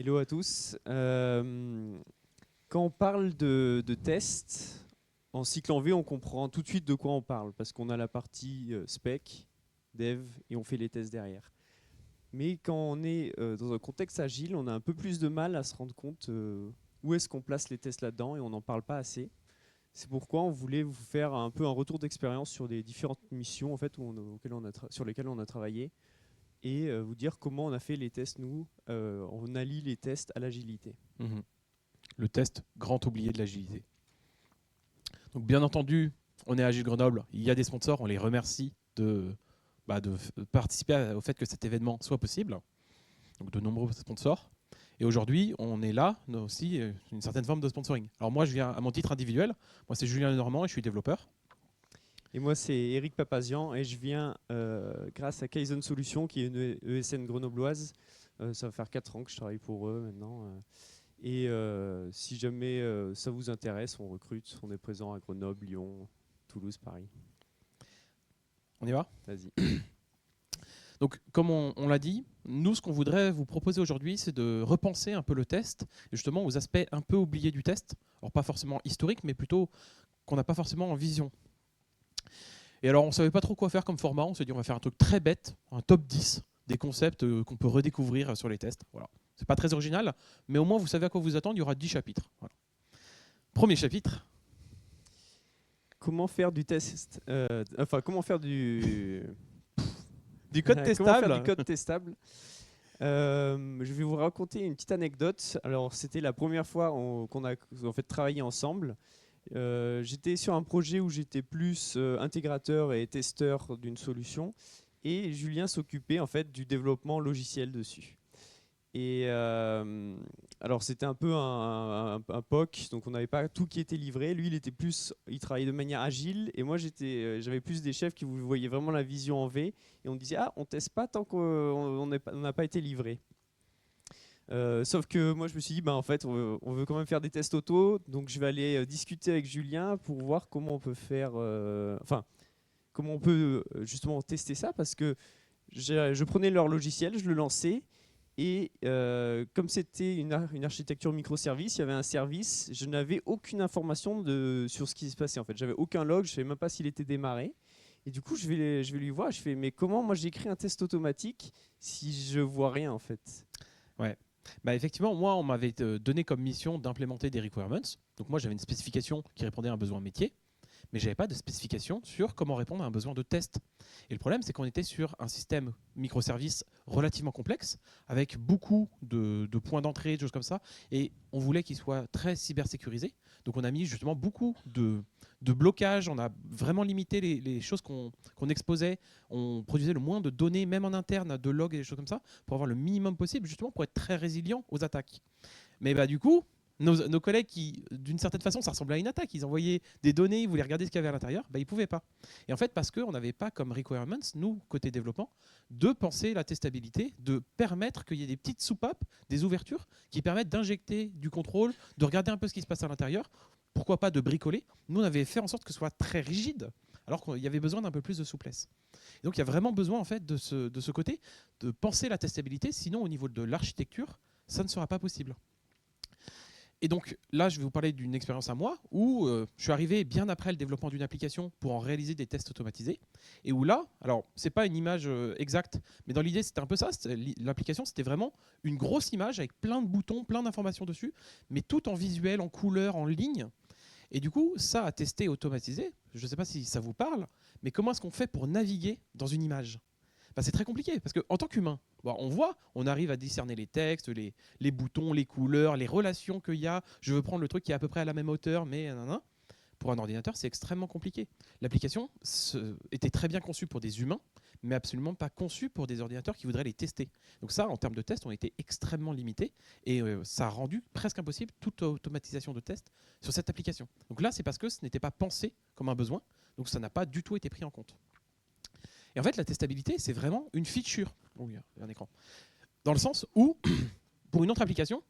Hello à tous. Quand on parle de tests, en cycle en V, on comprend tout de suite de quoi on parle, parce qu'on a la partie spec, dev, et on fait les tests derrière. Mais quand on est dans un contexte agile, on a un peu plus de mal à se rendre compte où est-ce qu'on place les tests là-dedans, et on n'en parle pas assez. C'est pourquoi on voulait vous faire un peu un retour d'expérience sur les différentes missions en fait, sur lesquelles on a travaillé, et vous dire comment on a fait les tests, nous. On allie les tests à l'agilité. Le test grand oublié de l'agilité. Donc bien entendu, on est à Agile Grenoble, il y a des sponsors, on les remercie de participer au fait que cet événement soit possible. Donc de nombreux sponsors. Et aujourd'hui, on est là, on a aussi une certaine forme de sponsoring. Alors moi, je viens à mon titre individuel. Moi, c'est Julien Lenormand et je suis développeur. Et moi, c'est Eric Papazian et je viens grâce à Kaizen Solutions, qui est une ESN grenobloise. Ça va faire 4 ans que je travaille pour eux maintenant. Et si jamais ça vous intéresse, on recrute. On est présent à Grenoble, Lyon, Toulouse, Paris. On y va ? Vas-y. Donc, comme on l'a dit, nous, ce qu'on voudrait vous proposer aujourd'hui, c'est de repenser un peu le test, justement aux aspects un peu oubliés du test. Alors, pas forcément historiques, mais plutôt qu'on n'a pas forcément en vision. Et alors, on ne savait pas trop quoi faire comme format. On s'est dit, on va faire un truc très bête, un top 10 des concepts qu'on peut redécouvrir sur les tests. Voilà. C'est pas très original, mais au moins, vous savez à quoi vous attendre. Il y aura 10 chapitres. Voilà. Premier chapitre. Comment faire du test comment faire du code testable. Comment faire du code testable. Je vais vous raconter une petite anecdote. Alors, c'était la première fois qu'on a travaillé ensemble. J'étais sur un projet où j'étais plus intégrateur et testeur d'une solution, et Julien s'occupait en fait du développement logiciel dessus. Et alors c'était un peu un POC, donc on n'avait pas tout qui était livré. Lui, il travaillait de manière agile, et moi j'avais plus des chefs qui voyaient vraiment la vision en V, et on disait on teste pas tant qu'on n'a pas été livré. Sauf que moi je me suis dit en fait on veut quand même faire des tests auto, donc je vais aller discuter avec Julien pour voir comment on peut faire, comment on peut justement tester ça, parce que je prenais leur logiciel, je le lançais, et comme c'était une architecture microservice, il y avait un service, je n'avais aucune information sur ce qui se passait en fait, j'avais aucun log, je ne savais même pas s'il était démarré. Et du coup je vais lui voir, je fais mais comment moi j'écris un test automatique si je vois rien en fait. Ouais. Effectivement, moi, on m'avait donné comme mission d'implémenter des requirements. Donc moi, j'avais une spécification qui répondait à un besoin métier, mais je n'avais pas de spécification sur comment répondre à un besoin de test. Et le problème, c'est qu'on était sur un système microservice relativement complexe, avec beaucoup de points d'entrée, de choses comme ça, et on voulait qu'il soit très cybersécurisé. Donc on a mis justement beaucoup de blocage, on a vraiment limité les choses qu'on exposait, on produisait le moins de données, même en interne, de logs et des choses comme ça, pour avoir le minimum possible, justement pour être très résilient aux attaques. Mais du coup, nos collègues qui, d'une certaine façon, ça ressemblait à une attaque, ils envoyaient des données, ils voulaient regarder ce qu'il y avait à l'intérieur, ils ne pouvaient pas. Et en fait, parce qu'on n'avait pas comme requirements, nous, côté développement, de penser la testabilité, de permettre qu'il y ait des petites soupapes, des ouvertures, qui permettent d'injecter du contrôle, de regarder un peu ce qui se passe à l'intérieur, pourquoi pas de bricoler. Nous, on avait fait en sorte que ce soit très rigide, alors qu'il y avait besoin d'un peu plus de souplesse. Et donc, il y a vraiment besoin en fait, de ce côté, de penser la testabilité, sinon au niveau de l'architecture, ça ne sera pas possible. Et donc là, je vais vous parler d'une expérience à moi où je suis arrivé bien après le développement d'une application pour en réaliser des tests automatisés. Et où là, alors c'est pas une image exacte, mais dans l'idée c'était un peu ça. L'application c'était vraiment une grosse image avec plein de boutons, plein d'informations dessus, mais tout en visuel, en couleur, en ligne. Et du coup, ça à tester automatisé, je ne sais pas si ça vous parle, mais comment est-ce qu'on fait pour naviguer dans une image ? C'est très compliqué, parce qu'en tant qu'humain, on voit, on arrive à discerner les textes, les boutons, les couleurs, les relations qu'il y a. Je veux prendre le truc qui est à peu près à la même hauteur, mais pour un ordinateur, c'est extrêmement compliqué. L'application était très bien conçue pour des humains, mais absolument pas conçue pour des ordinateurs qui voudraient les tester. Donc ça, en termes de tests, on était extrêmement limités, et ça a rendu presque impossible toute automatisation de tests sur cette application. Donc là, c'est parce que ce n'était pas pensé comme un besoin, donc ça n'a pas du tout été pris en compte. Et en fait, la testabilité, c'est vraiment une feature. Oh, il y a un écran. Dans le sens où, pour une autre application,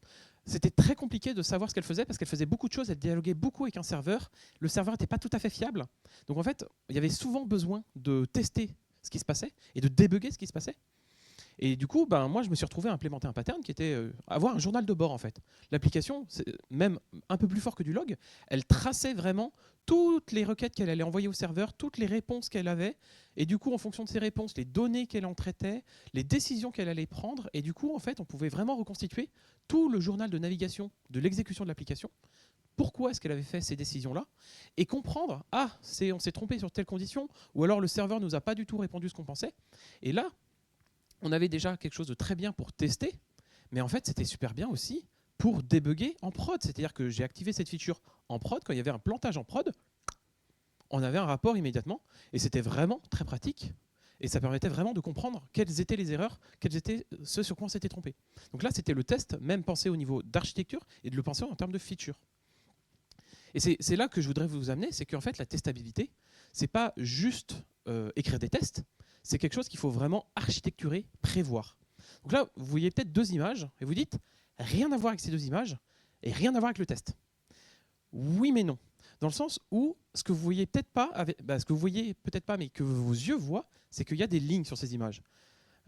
c'était très compliqué de savoir ce qu'elle faisait parce qu'elle faisait beaucoup de choses, elle dialoguait beaucoup avec un serveur. Le serveur n'était pas tout à fait fiable. Donc en fait, il y avait souvent besoin de tester ce qui se passait et de débugger ce qui se passait. Et du coup, moi, je me suis retrouvé à implémenter un pattern qui était avoir un journal de bord, en fait. L'application, même un peu plus fort que du log, elle traçait vraiment toutes les requêtes qu'elle allait envoyer au serveur, toutes les réponses qu'elle avait, et du coup, en fonction de ces réponses, les données qu'elle en traitait, les décisions qu'elle allait prendre, et du coup, en fait, on pouvait vraiment reconstituer tout le journal de navigation de l'exécution de l'application. Pourquoi est-ce qu'elle avait fait ces décisions-là, et comprendre, on s'est trompé sur telle condition, ou alors le serveur nous a pas du tout répondu ce qu'on pensait. Et là, on avait déjà quelque chose de très bien pour tester, mais en fait, c'était super bien aussi pour débugger en prod. C'est-à-dire que j'ai activé cette feature en prod. Quand il y avait un plantage en prod, on avait un rapport immédiatement, et c'était vraiment très pratique. Et ça permettait vraiment de comprendre quelles étaient les erreurs, quels étaient ceux sur quoi on s'était trompé. Donc là, c'était le test, même pensé au niveau d'architecture, et de le penser en termes de feature. Et c'est là que je voudrais vous amener, c'est qu'en fait, la testabilité, c'est pas juste écrire des tests, c'est quelque chose qu'il faut vraiment architecturer, prévoir. Donc là, vous voyez peut-être 2 images, et vous dites, rien à voir avec ces 2 images, et rien à voir avec le test. Oui, mais non. Dans le sens où ce que vous voyez peut-être pas, ce que vous voyez peut-être pas, mais que vos yeux voient, c'est qu'il y a des lignes sur ces images.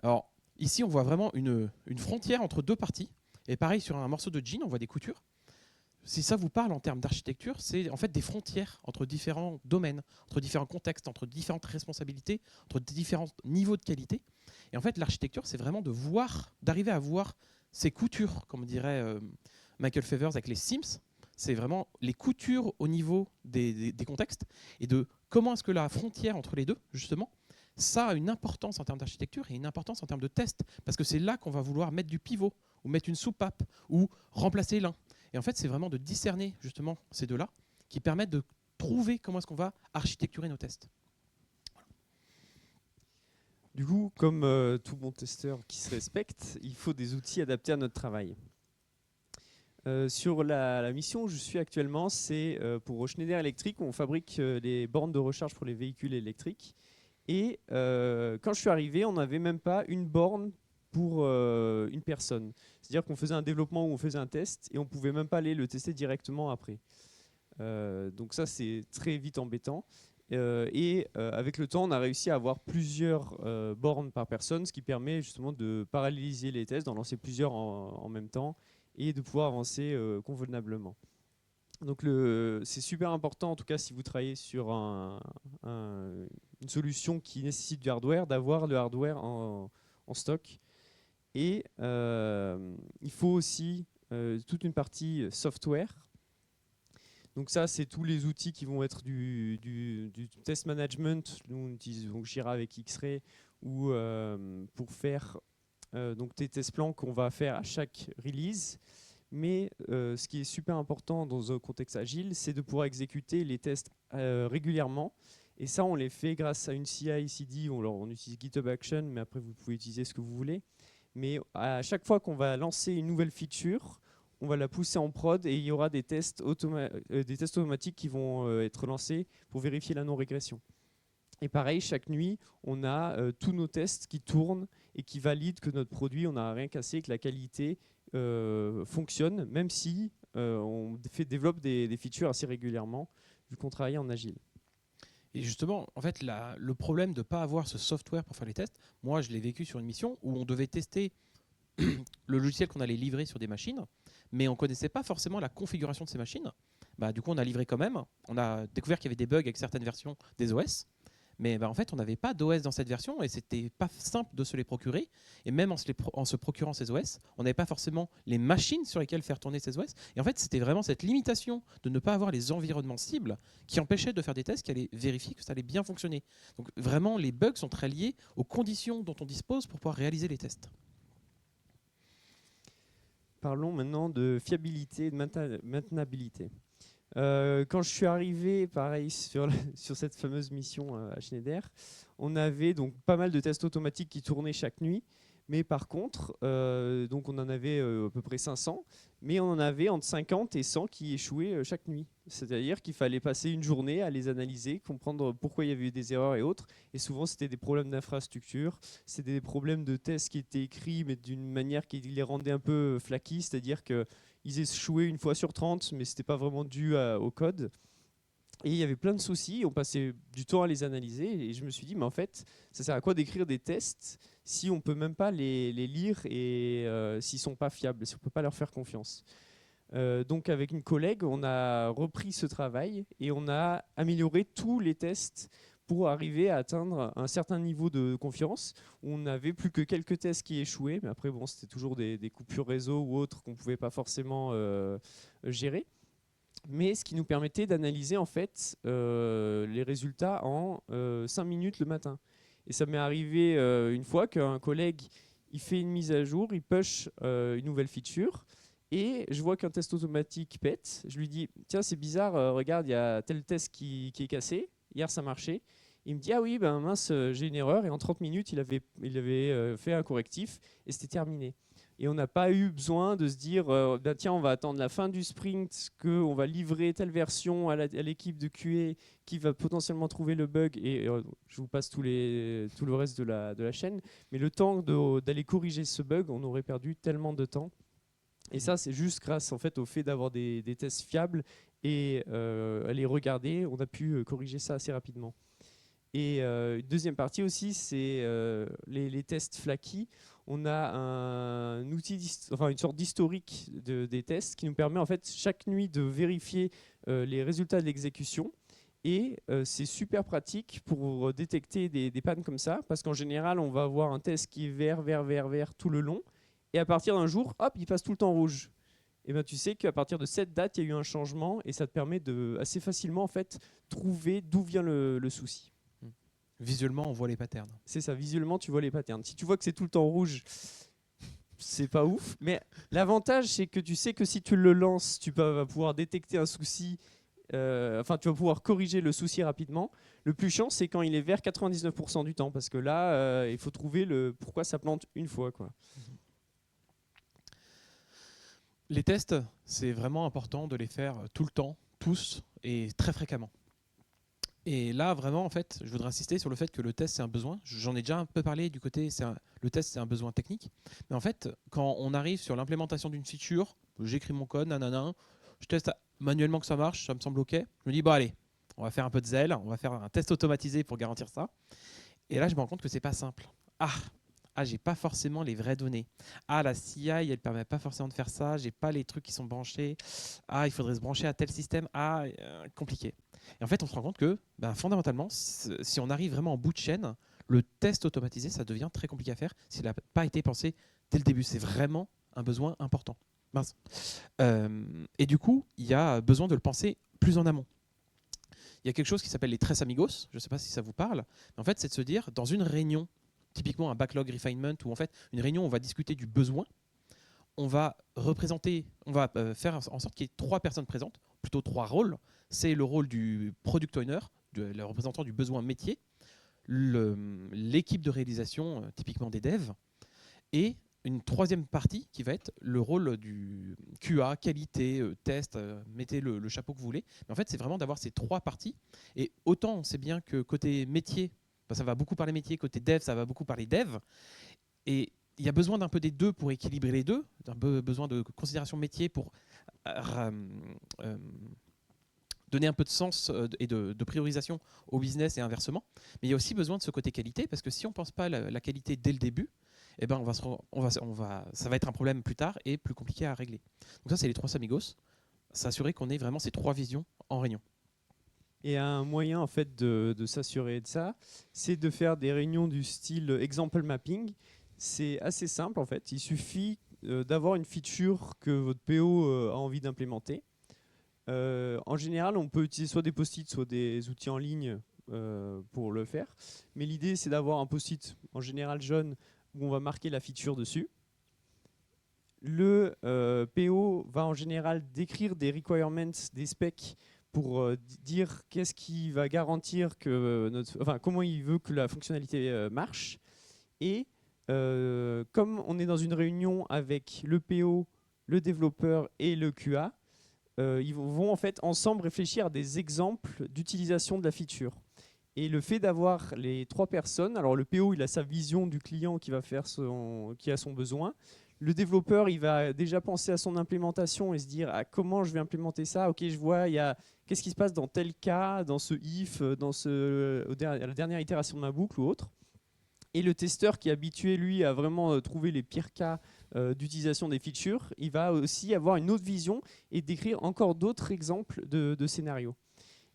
Alors, ici, on voit vraiment une frontière entre 2 parties, et pareil, sur un morceau de jean, on voit des coutures. Si ça vous parle en termes d'architecture, c'est en fait des frontières entre différents domaines, entre différents contextes, entre différentes responsabilités, entre différents niveaux de qualité. Et en fait, l'architecture, c'est vraiment d'arriver à voir ces coutures, comme dirait Michael Favers avec les Sims. C'est vraiment les coutures au niveau des contextes et de comment est-ce que la frontière entre les deux, justement, ça a une importance en termes d'architecture et une importance en termes de test. Parce que c'est là qu'on va vouloir mettre du pivot, ou mettre une soupape, ou remplacer l'un. Et en fait, c'est vraiment de discerner justement ces deux-là qui permettent de trouver comment est-ce qu'on va architecturer nos tests. Du coup, comme tout bon testeur qui se respecte, il faut des outils adaptés à notre travail. Sur la mission où je suis actuellement, c'est pour Schneider Electric, on fabrique les bornes de recharge pour les véhicules électriques. Et quand je suis arrivé, on n'avait même pas une borne pour une personne. C'est-à-dire qu'on faisait un développement où on faisait un test et on ne pouvait même pas aller le tester directement après. Donc ça, c'est très vite embêtant. Avec le temps, on a réussi à avoir plusieurs bornes par personne, ce qui permet justement de paralléliser les tests, d'en lancer plusieurs en même temps et de pouvoir avancer convenablement. Donc c'est super important, en tout cas si vous travaillez sur une solution qui nécessite du hardware, d'avoir le hardware en stock. Et il faut aussi toute une partie software. Donc ça, c'est tous les outils qui vont être du test management. Nous, on utilise donc Jira avec X-Ray ou pour faire donc des test plans qu'on va faire à chaque release. Mais ce qui est super important dans un contexte agile, c'est de pouvoir exécuter les tests régulièrement. Et ça, on les fait grâce à une CI/CD. On utilise GitHub Action, mais après, vous pouvez utiliser ce que vous voulez. Mais à chaque fois qu'on va lancer une nouvelle feature, on va la pousser en prod et il y aura des tests automatiques qui vont être lancés pour vérifier la non-régression. Et pareil, chaque nuit, on a tous nos tests qui tournent et qui valident que notre produit, on n'a rien cassé, que la qualité fonctionne, même si on développe des features assez régulièrement, vu qu'on travaille en agile. Et justement, en fait, le problème de ne pas avoir ce software pour faire les tests, moi, je l'ai vécu sur une mission où on devait tester le logiciel qu'on allait livrer sur des machines, mais on ne connaissait pas forcément la configuration de ces machines. Du coup, on a livré quand même. On a découvert qu'il y avait des bugs avec certaines versions des OS. Mais en fait, on n'avait pas d'OS dans cette version et c'était pas simple de se les procurer. Et même en se procurant ces OS, on n'avait pas forcément les machines sur lesquelles faire tourner ces OS. Et en fait, c'était vraiment cette limitation de ne pas avoir les environnements cibles qui empêchait de faire des tests qui allaient vérifier que ça allait bien fonctionner. Donc vraiment, les bugs sont très liés aux conditions dont on dispose pour pouvoir réaliser les tests. Parlons maintenant de fiabilité et de maintenabilité. Quand je suis arrivé, pareil, sur cette fameuse mission à Schneider, on avait donc pas mal de tests automatiques qui tournaient chaque nuit. Mais par contre, donc on en avait à peu près 500, mais on en avait entre 50 et 100 qui échouaient chaque nuit. C'est-à-dire qu'il fallait passer une journée à les analyser, comprendre pourquoi il y avait eu des erreurs et autres. Et souvent, c'était des problèmes d'infrastructure, c'était des problèmes de tests qui étaient écrits, mais d'une manière qui les rendait un peu flaky, c'est-à-dire qu'ils échouaient une fois sur 30, mais ce n'était pas vraiment dû au code. Et il y avait plein de soucis, on passait du temps à les analyser, et je me suis dit, mais en fait, ça sert à quoi d'écrire des tests si on ne peut même pas les lire et s'ils ne sont pas fiables, si on ne peut pas leur faire confiance. Donc avec une collègue, on a repris ce travail et on a amélioré tous les tests pour arriver à atteindre un certain niveau de confiance. On n'avait plus que quelques tests qui échouaient, mais après, bon, c'était toujours des coupures réseau ou autres qu'on ne pouvait pas forcément gérer. Mais ce qui nous permettait d'analyser en fait les résultats en 5 minutes le matin. Et ça m'est arrivé une fois qu'un collègue il fait une mise à jour, il push une nouvelle feature, et je vois qu'un test automatique pète. Je lui dis tiens, c'est bizarre, regarde, il y a tel test qui est cassé. Hier ça marchait. Il me dit ah oui, ben mince, j'ai une erreur. Et en 30 minutes, il avait fait un correctif et c'était terminé. Et on n'a pas eu besoin de se dire bah tiens, on va attendre la fin du sprint, qu'on va livrer telle version à l'équipe de QA qui va potentiellement trouver le bug. Et je vous passe tout le reste de la chaîne. Mais le temps d'aller corriger ce bug, on aurait perdu tellement de temps. Et ça, c'est juste grâce en fait, au fait d'avoir des tests fiables et à les regarder, on a pu corriger ça assez rapidement. Et une deuxième partie aussi, c'est les tests Flaky. On a un outil, une sorte d'historique des tests qui nous permet en fait chaque nuit de vérifier les résultats de l'exécution. Et c'est super pratique pour détecter des pannes comme ça, parce qu'en général, on va avoir un test qui est vert, vert, vert, vert tout le long. Et à partir d'un jour, hop, il passe tout le temps rouge. Et ben, tu sais qu'à partir de cette date, il y a eu un changement et ça te permet de assez facilement en fait, trouver d'où vient le souci. Visuellement, on voit les patterns. C'est ça, visuellement, tu vois les patterns. Si tu vois que c'est tout le temps rouge, c'est pas ouf. Mais l'avantage, c'est que tu sais que si tu le lances, tu vas pouvoir détecter un souci, tu vas pouvoir corriger le souci rapidement. Le plus chiant, c'est quand il est vert 99% du temps, parce que là, il faut trouver pourquoi ça plante une fois, quoi. Les tests, c'est vraiment important de les faire tout le temps, tous et très fréquemment. Et là, vraiment, en fait, je voudrais insister sur le fait que le test, c'est un besoin. J'en ai déjà un peu parlé du côté, le test, c'est un besoin technique. Mais en fait, quand on arrive sur l'implémentation d'une feature, j'écris mon code, nanana, je teste manuellement que ça marche, ça me semble OK. Je me dis, bon, allez, on va faire un peu de zèle, on va faire un test automatisé pour garantir ça. Et là, je me rends compte que c'est pas simple. J'ai pas forcément les vraies données. La CI, elle permet pas forcément de faire ça. J'ai pas les trucs qui sont branchés. Il faudrait se brancher à tel système. Compliqué. Et en fait, on se rend compte que, fondamentalement, si on arrive vraiment en bout de chaîne, le test automatisé, ça devient très compliqué à faire s'il n'a pas été pensé dès le début. C'est vraiment un besoin important. Et du coup, il y a besoin de le penser plus en amont. Il y a quelque chose qui s'appelle les tres amigos. Je ne sais pas si ça vous parle. Mais en fait, c'est de se dire, dans une réunion, typiquement un backlog refinement, où en fait, une réunion, on va discuter du besoin, on va faire en sorte qu'il y ait 3 personnes présentes, plutôt 3 rôles. C'est le rôle du product owner, le représentant du besoin métier, l'équipe de réalisation, typiquement des devs, et une 3e partie qui va être le rôle du QA, qualité, test, mettez le chapeau que vous voulez. Mais en fait, c'est vraiment d'avoir ces 3 parties. Et autant on sait bien que côté métier, ça va beaucoup parler métier, côté dev, ça va beaucoup parler dev. Et il y a besoin d'un peu des deux pour équilibrer les deux, besoin de considération métier pour donner un peu de sens et de priorisation au business et inversement. Mais il y a aussi besoin de ce côté qualité, parce que si on ne pense pas à la qualité dès le début, ça va être un problème plus tard et plus compliqué à régler. Donc ça, c'est les 3 amigos. S'assurer qu'on ait vraiment ces 3 visions en réunion. Et un moyen en fait de s'assurer de ça, c'est de faire des réunions du style example mapping. C'est assez simple en fait. Il suffit d'avoir une feature que votre PO a envie d'implémenter. En général, on peut utiliser soit des post-it, soit des outils en ligne pour le faire. Mais l'idée, c'est d'avoir un post-it en général jaune où on va marquer la feature dessus. Le PO va en général décrire des requirements, des specs pour dire qu'est-ce qui va garantir comment il veut que la fonctionnalité marche. Et comme on est dans une réunion avec le PO, le développeur et le QA, ils vont en fait ensemble réfléchir à des exemples d'utilisation de la feature. Et le fait d'avoir les 3 personnes, alors le PO il a sa vision du client qui a son besoin, le développeur, il va déjà penser à son implémentation et se dire comment je vais implémenter ça. Ok, je vois, qu'est-ce qui se passe dans tel cas, dans ce if, à la dernière itération de ma boucle ou autre. Et le testeur qui est habitué, lui, à vraiment trouver les pires cas d'utilisation des features, il va aussi avoir une autre vision et décrire encore d'autres exemples de scénarios.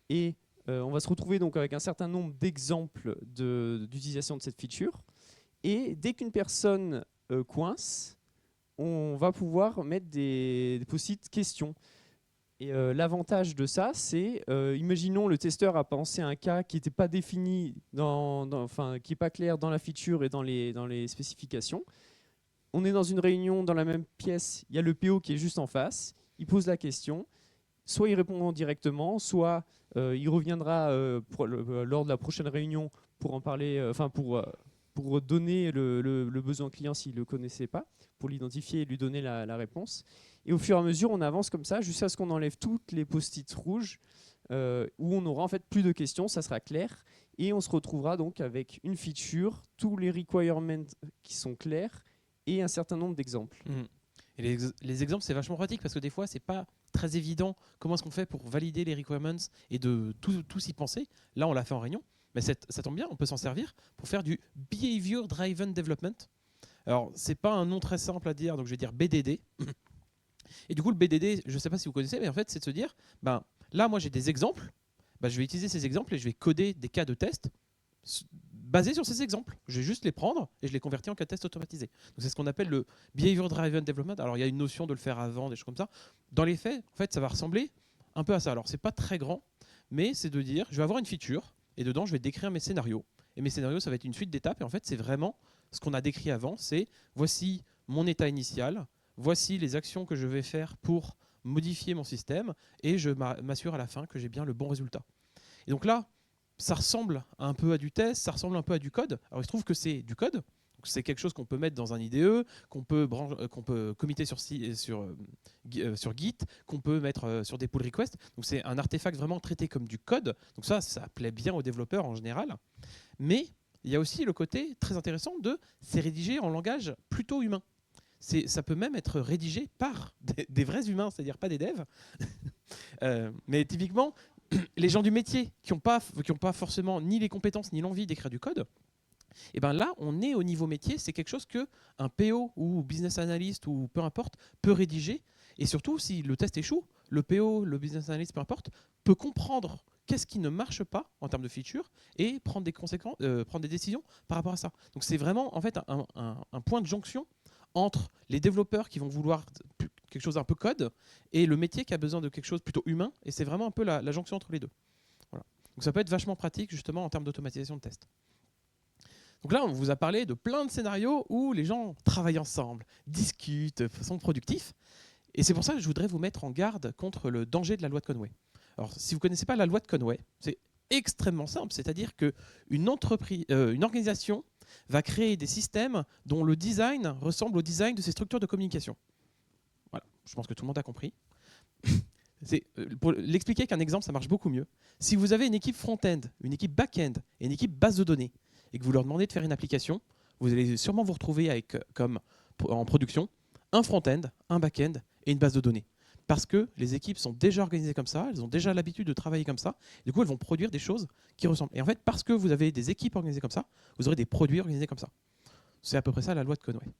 Et on va se retrouver donc avec un certain nombre d'exemples d'utilisation de cette feature. Et dès qu'une personne coince, on va pouvoir mettre des post-it questions. Et l'avantage de ça, c'est, imaginons le testeur a pensé à un cas qui n'était pas défini, qui n'est pas clair dans la feature et dans les spécifications. On est dans une réunion, dans la même pièce, il y a le PO qui est juste en face, il pose la question, soit il répond directement, soit il reviendra lors de la prochaine réunion pour en parler, pour donner le besoin client s'il ne le connaissait pas, pour l'identifier et lui donner la réponse. Et au fur et à mesure, on avance comme ça jusqu'à ce qu'on enlève toutes les post-it rouges où on aura en fait plus de questions, ça sera clair. Et on se retrouvera donc avec une feature, tous les requirements qui sont clairs et un certain nombre d'exemples. Et les exemples, c'est vachement pratique parce que des fois, c'est pas très évident comment est-ce qu'on fait pour valider les requirements et de tout s'y penser. Là, on l'a fait en réunion. Mais ça tombe bien, on peut s'en servir pour faire du Behavior Driven Development. Alors, c'est pas un nom très simple à dire, donc je vais dire BDD. Et du coup, le BDD, je ne sais pas si vous connaissez, mais en fait, c'est de se dire, là, moi, j'ai des exemples. Je vais utiliser ces exemples et je vais coder des cas de test basés sur ces exemples. Je vais juste les prendre et je les convertis en cas de test automatisé. Donc, c'est ce qu'on appelle le Behavior Driven Development. Alors, il y a une notion de le faire avant, des choses comme ça. Dans les faits, en fait, ça va ressembler un peu à ça. Alors, c'est pas très grand, mais c'est de dire, je vais avoir une feature et dedans, je vais décrire mes scénarios. Et mes scénarios, ça va être une suite d'étapes. Et en fait, c'est vraiment ce qu'on a décrit avant. C'est voici mon état initial. Voici les actions que je vais faire pour modifier mon système et je m'assure à la fin que j'ai bien le bon résultat. Et donc là, ça ressemble un peu à du test, ça ressemble un peu à du code. Alors il se trouve que c'est du code, c'est quelque chose qu'on peut mettre dans un IDE, qu'on peut committer sur Git, qu'on peut mettre sur des pull requests. Donc c'est un artefact vraiment traité comme du code. Donc ça plaît bien aux développeurs en général. Mais il y a aussi le côté très intéressant c'est rédigé en langage plutôt humain. Ça peut même être rédigé par des vrais humains, c'est-à-dire pas des devs. Mais typiquement, les gens du métier qui n'ont pas forcément ni les compétences ni l'envie d'écrire du code, et ben là, on est au niveau métier, c'est quelque chose qu'un PO ou business analyst ou peu importe peut rédiger. Et surtout, si le test échoue, le PO, le business analyst, peu importe, peut comprendre qu'est-ce qui ne marche pas en termes de feature et prendre des décisions par rapport à ça. Donc c'est vraiment en fait un point de jonction entre les développeurs qui vont vouloir quelque chose un peu code et le métier qui a besoin de quelque chose plutôt humain. Et c'est vraiment un peu la jonction entre les deux. Voilà. Donc ça peut être vachement pratique justement en termes d'automatisation de test. Donc là, on vous a parlé de plein de scénarios où les gens travaillent ensemble, discutent, sont productifs. Et c'est pour ça que je voudrais vous mettre en garde contre le danger de la loi de Conway. Alors, si vous ne connaissez pas la loi de Conway, c'est extrêmement simple. C'est-à-dire qu'une organisation va créer des systèmes dont le design ressemble au design de ses structures de communication. Voilà, je pense que tout le monde a compris. Pour l'expliquer avec un exemple, ça marche beaucoup mieux. Si vous avez une équipe front-end, une équipe back-end et une équipe base de données, et que vous leur demandez de faire une application, vous allez sûrement vous retrouver avec, comme en production, un front-end, un back-end et une base de données. Parce que les équipes sont déjà organisées comme ça, elles ont déjà l'habitude de travailler comme ça, du coup elles vont produire des choses qui ressemblent. Et en fait, parce que vous avez des équipes organisées comme ça, vous aurez des produits organisés comme ça. C'est à peu près ça la loi de Conway.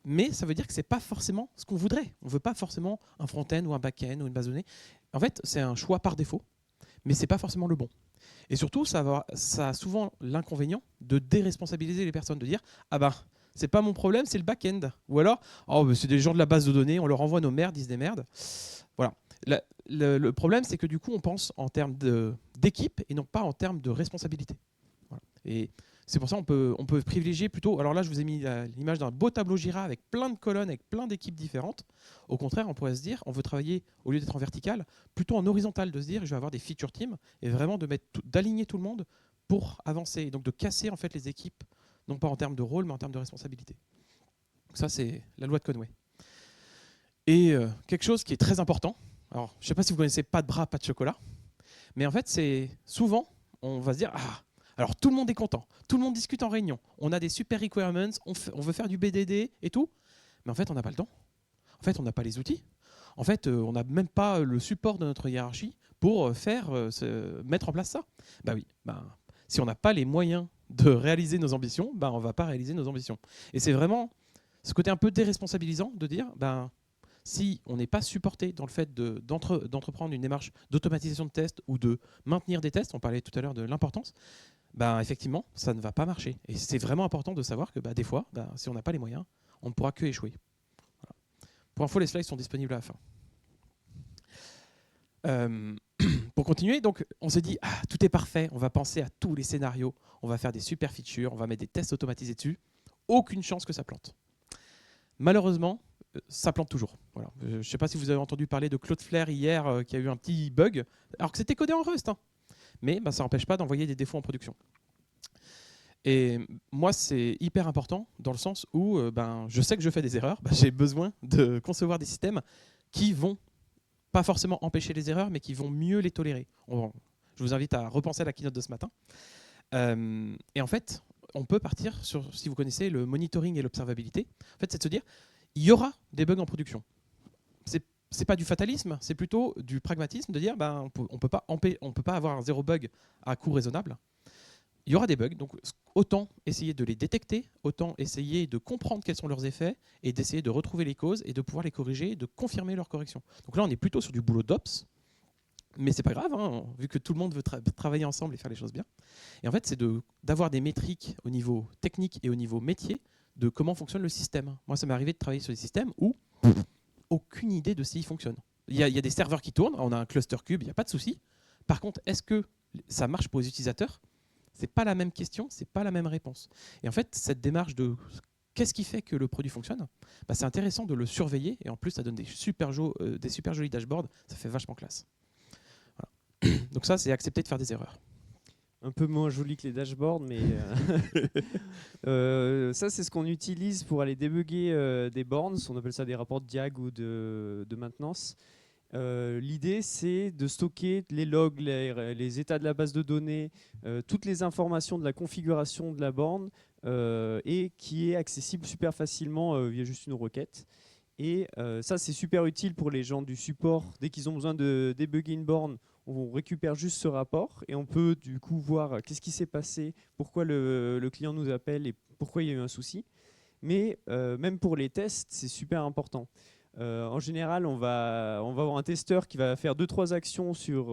Mais ça veut dire que ce n'est pas forcément ce qu'on voudrait. On ne veut pas forcément un front-end ou un back-end ou une base de données. En fait, c'est un choix par défaut, mais ce n'est pas forcément le bon. Et surtout, ça a souvent l'inconvénient de déresponsabiliser les personnes, de dire « Ah bah, c'est pas mon problème, c'est le back-end. » Ou alors « c'est des gens de la base de données, on leur envoie nos merdes, ils se démerdent. » Voilà. Le problème, c'est que du coup, on pense en termes d'équipe et non pas en termes de responsabilité. Voilà. Et c'est pour ça qu'on peut privilégier plutôt... Alors là, je vous ai mis l'image d'un beau tableau Jira avec plein de colonnes, avec plein d'équipes différentes. Au contraire, on pourrait se dire, on veut travailler, au lieu d'être en vertical, plutôt en horizontal, de se dire, je vais avoir des feature teams, et vraiment d'aligner tout le monde pour avancer. Et donc de casser en fait les équipes, non pas en termes de rôle, mais en termes de responsabilité. Donc ça, c'est la loi de Conway. Et quelque chose qui est très important, alors je ne sais pas si vous connaissez pas de bras, pas de chocolat, mais en fait, c'est souvent, on va se dire, alors tout le monde est content, tout le monde discute en réunion, on a des super requirements, on veut faire du BDD et tout, Mais en fait, on n'a pas le temps. En fait, on n'a pas les outils. En fait, on n'a même pas le support de notre hiérarchie pour mettre en place ça. Bah oui, si on n'a pas les moyens de réaliser nos ambitions, on ne va pas réaliser nos ambitions. Et c'est vraiment ce côté un peu déresponsabilisant de dire, si on n'est pas supporté dans le fait d'entreprendre une démarche d'automatisation de tests ou de maintenir des tests, on parlait tout à l'heure de l'importance, effectivement, ça ne va pas marcher. Et c'est vraiment important de savoir que des fois, si on n'a pas les moyens, on ne pourra que échouer. Voilà. Pour info, les slides sont disponibles à la fin. Pour continuer, donc, on s'est dit, tout est parfait, on va penser à tous les scénarios, on va faire des super features, on va mettre des tests automatisés dessus. Aucune chance que ça plante. Malheureusement, ça plante toujours. Voilà. Je ne sais pas si vous avez entendu parler de Cloudflare hier, qui a eu un petit bug, alors que c'était codé en Rust. Mais ça n'empêche pas d'envoyer des défauts en production. Et moi, c'est hyper important dans le sens où je sais que je fais des erreurs. J'ai besoin de concevoir des systèmes qui vont pas forcément empêcher les erreurs, mais qui vont mieux les tolérer. Je vous invite à repenser à la keynote de ce matin. Et en fait, on peut partir sur, si vous connaissez, le monitoring et l'observabilité. En fait, c'est de se dire, il y aura des bugs en production. C'est pas du fatalisme, c'est plutôt du pragmatisme de dire, on peut pas avoir un zéro bug à coût raisonnable. Il y aura des bugs, donc autant essayer de les détecter, autant essayer de comprendre quels sont leurs effets et d'essayer de retrouver les causes et de pouvoir les corriger et de confirmer leur correction. Donc là, on est plutôt sur du boulot d'ops, mais c'est pas grave, vu que tout le monde veut travailler ensemble et faire les choses bien. Et en fait, c'est d'avoir des métriques au niveau technique et au niveau métier de comment fonctionne le système. Moi, ça m'est arrivé de travailler sur des systèmes où aucune idée de s'ils fonctionnent. Il y a des serveurs qui tournent, on a un cluster cube, il n'y a pas de souci. Par contre, est-ce que ça marche pour les utilisateurs ? C'est pas la même question, c'est pas la même réponse. Et en fait, cette démarche de qu'est-ce qui fait que le produit fonctionne, c'est intéressant de le surveiller et en plus, ça donne des super jolis dashboards, ça fait vachement classe. Voilà. Donc ça, c'est accepter de faire des erreurs. Un peu moins joli que les dashboards, mais ça, c'est ce qu'on utilise pour aller débugger des bornes. On appelle ça des rapports de diag ou de maintenance. L'idée, c'est de stocker les logs, les états de la base de données, toutes les informations de la configuration de la borne et qui est accessible super facilement via juste une requête. Et ça, c'est super utile pour les gens du support. Dès qu'ils ont besoin de débugger une borne, on récupère juste ce rapport et on peut du coup voir qu'est-ce qui s'est passé, pourquoi le client nous appelle et pourquoi il y a eu un souci. Mais même pour les tests, c'est super important. En général, on va avoir un testeur qui va faire 2-3 actions sur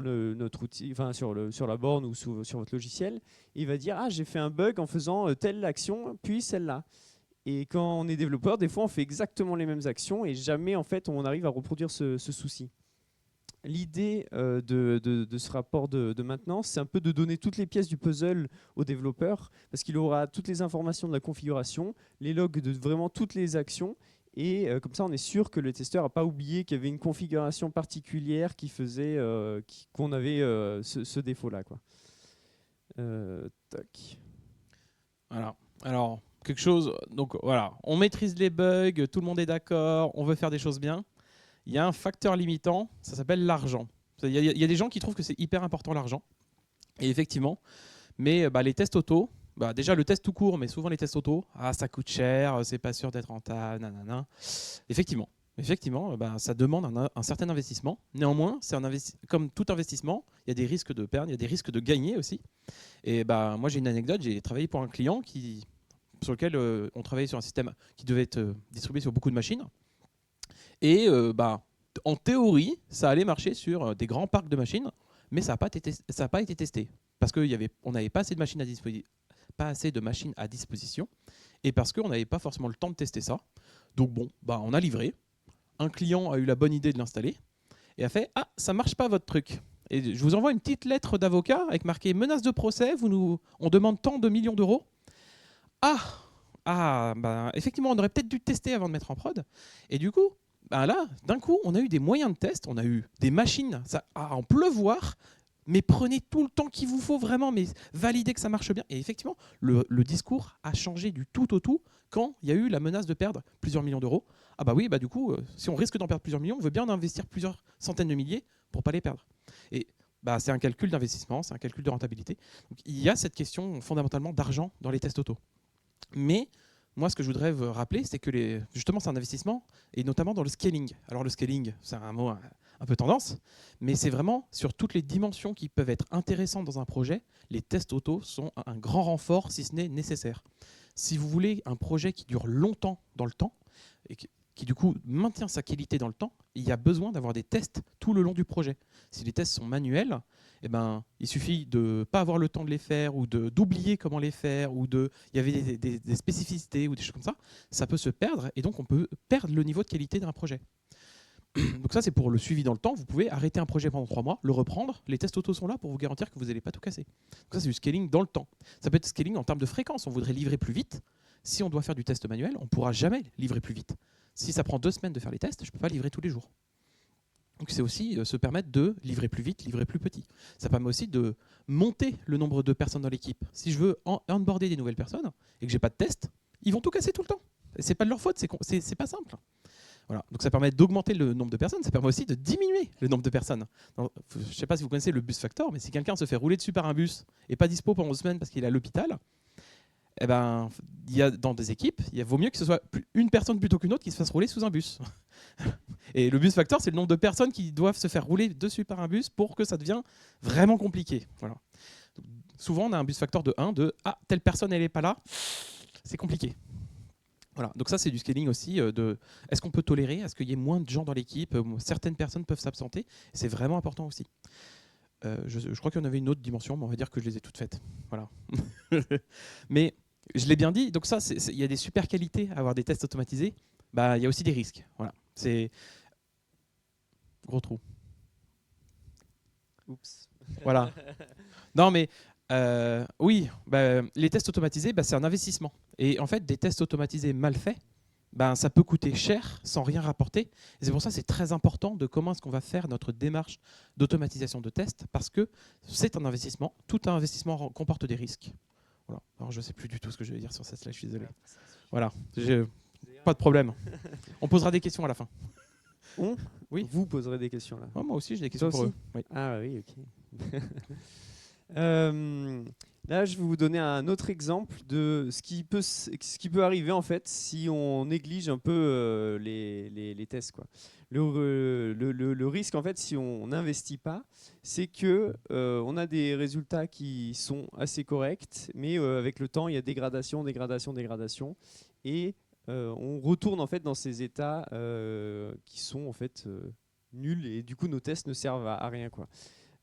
notre outil, enfin sur la borne ou sur votre logiciel. Et il va dire j'ai fait un bug en faisant telle action puis celle-là. Et quand on est développeur, des fois on fait exactement les mêmes actions et jamais en fait on arrive à reproduire ce souci. L'idée de ce rapport de maintenance, c'est un peu de donner toutes les pièces du puzzle au développeur parce qu'il aura toutes les informations de la configuration, les logs de vraiment toutes les actions. Et comme ça, on est sûr que le testeur n'a pas oublié qu'il y avait une configuration particulière qui faisait qu'on avait ce défaut-là. Tac. Voilà. Alors, quelque chose. Donc voilà, on maîtrise les bugs, tout le monde est d'accord, on veut faire des choses bien. Il y a un facteur limitant, ça s'appelle l'argent. Il y a des gens qui trouvent que c'est hyper important l'argent. Et effectivement, mais les tests auto. Déjà le test tout court, mais souvent les tests auto, ça coûte cher, c'est pas sûr d'être rentable, nanana. Effectivement, ça demande un certain investissement. Néanmoins, comme tout investissement, il y a des risques de perdre, il y a des risques de gagner aussi. Et moi j'ai une anecdote, j'ai travaillé pour un client sur lequel on travaillait sur un système qui devait être distribué sur beaucoup de machines. Et en théorie, ça allait marcher sur des grands parcs de machines, mais ça n'a pas été testé parce qu'on n'avait pas assez de machines à disposition, et parce qu'on n'avait pas forcément le temps de tester ça. Donc on a livré. Un client a eu la bonne idée de l'installer et a fait ça marche pas votre truc. Et je vous envoie une petite lettre d'avocat avec marqué menace de procès. On demande tant de millions d'euros. Effectivement, on aurait peut-être dû le tester avant de mettre en prod. Et du coup, là, d'un coup, on a eu des moyens de test, on a eu des machines à en pleuvoir. Mais prenez tout le temps qu'il vous faut vraiment, mais validez que ça marche bien. Et effectivement, le discours a changé du tout au tout quand il y a eu la menace de perdre plusieurs millions d'euros. Du coup, si on risque d'en perdre plusieurs millions, on veut bien en investir plusieurs centaines de milliers pour ne pas les perdre. Et c'est un calcul d'investissement, c'est un calcul de rentabilité. Donc, il y a cette question fondamentalement d'argent dans les tests auto. Mais moi, ce que je voudrais vous rappeler, c'est que justement, c'est un investissement, et notamment dans le scaling. Alors le scaling, c'est un mot un peu tendance, mais c'est vraiment sur toutes les dimensions qui peuvent être intéressantes dans un projet, les tests auto sont un grand renfort, si ce n'est nécessaire. Si vous voulez un projet qui dure longtemps dans le temps, et qui du coup maintient sa qualité dans le temps, il y a besoin d'avoir des tests tout le long du projet. Si les tests sont manuels, eh ben, il suffit de ne pas avoir le temps de les faire ou d'oublier comment les faire ou il y avait des spécificités ou des choses comme ça peut se perdre et donc on peut perdre le niveau de qualité d'un projet. Donc ça c'est pour le suivi dans le temps, vous pouvez arrêter un projet pendant 3 mois, le reprendre, les tests auto sont là pour vous garantir que vous n'allez pas tout casser. Donc ça c'est du scaling dans le temps. Ça peut être scaling en termes de fréquence, on voudrait livrer plus vite, si on doit faire du test manuel, on ne pourra jamais livrer plus vite. Si ça prend 2 semaines de faire les tests, je ne peux pas livrer tous les jours. Donc c'est aussi se permettre de livrer plus vite, livrer plus petit. Ça permet aussi de monter le nombre de personnes dans l'équipe. Si je veux onboarder des nouvelles personnes et que j'ai pas de test, ils vont tout casser tout le temps. C'est pas de leur faute, c'est pas simple. Voilà. Donc ça permet d'augmenter le nombre de personnes, ça permet aussi de diminuer le nombre de personnes. Alors, je ne sais pas si vous connaissez le bus factor, mais si quelqu'un se fait rouler dessus par un bus et pas dispo pendant 2 semaines parce qu'il est à l'hôpital, eh ben, il y a dans des équipes, il vaut mieux que ce soit une personne plutôt qu'une autre qui se fasse rouler sous un bus. Et le bus factor, c'est le nombre de personnes qui doivent se faire rouler dessus par un bus pour que ça devienne vraiment compliqué. Voilà. Donc, souvent, on a un bus factor de 1, de « Ah, telle personne, elle n'est pas là », c'est compliqué. Voilà. Donc ça, c'est du scaling aussi. Est-ce qu'on peut tolérer? Est-ce qu'il y ait moins de gens dans l'équipe? Certaines personnes peuvent s'absenter. C'est vraiment important aussi. Je crois qu'il y en avait une autre dimension, mais on va dire que je les ai toutes faites. Voilà. Mais je l'ai bien dit, donc ça, il y a des super qualités à avoir des tests automatisés. Bah, il y a aussi des risques. Voilà. C'est gros trou. Oups. Voilà. Non, mais oui, les tests automatisés, c'est un investissement. Et en fait, des tests automatisés mal faits, ça peut coûter cher sans rien rapporter. Et c'est pour ça que c'est très important de comment est-ce qu'on va faire notre démarche d'automatisation de tests, parce que c'est un investissement. Tout investissement comporte des risques. Voilà. Alors, je ne sais plus du tout ce que je vais dire sur cette slide, je suis désolé. Voilà, pas de problème. On posera des questions à la fin. Oui. Vous poserez des questions là. Oh, moi aussi, j'ai des questions pour eux. Oui. Ah oui, ok. Là, je vais vous donner un autre exemple de ce qui peut arriver en fait si on néglige un peu les tests, quoi. Le risque en fait, si on n'investit pas, c'est que on a des résultats qui sont assez corrects, mais avec le temps, il y a dégradation, et on retourne en fait dans ces états qui sont en fait nuls, et du coup nos tests ne servent à rien, quoi.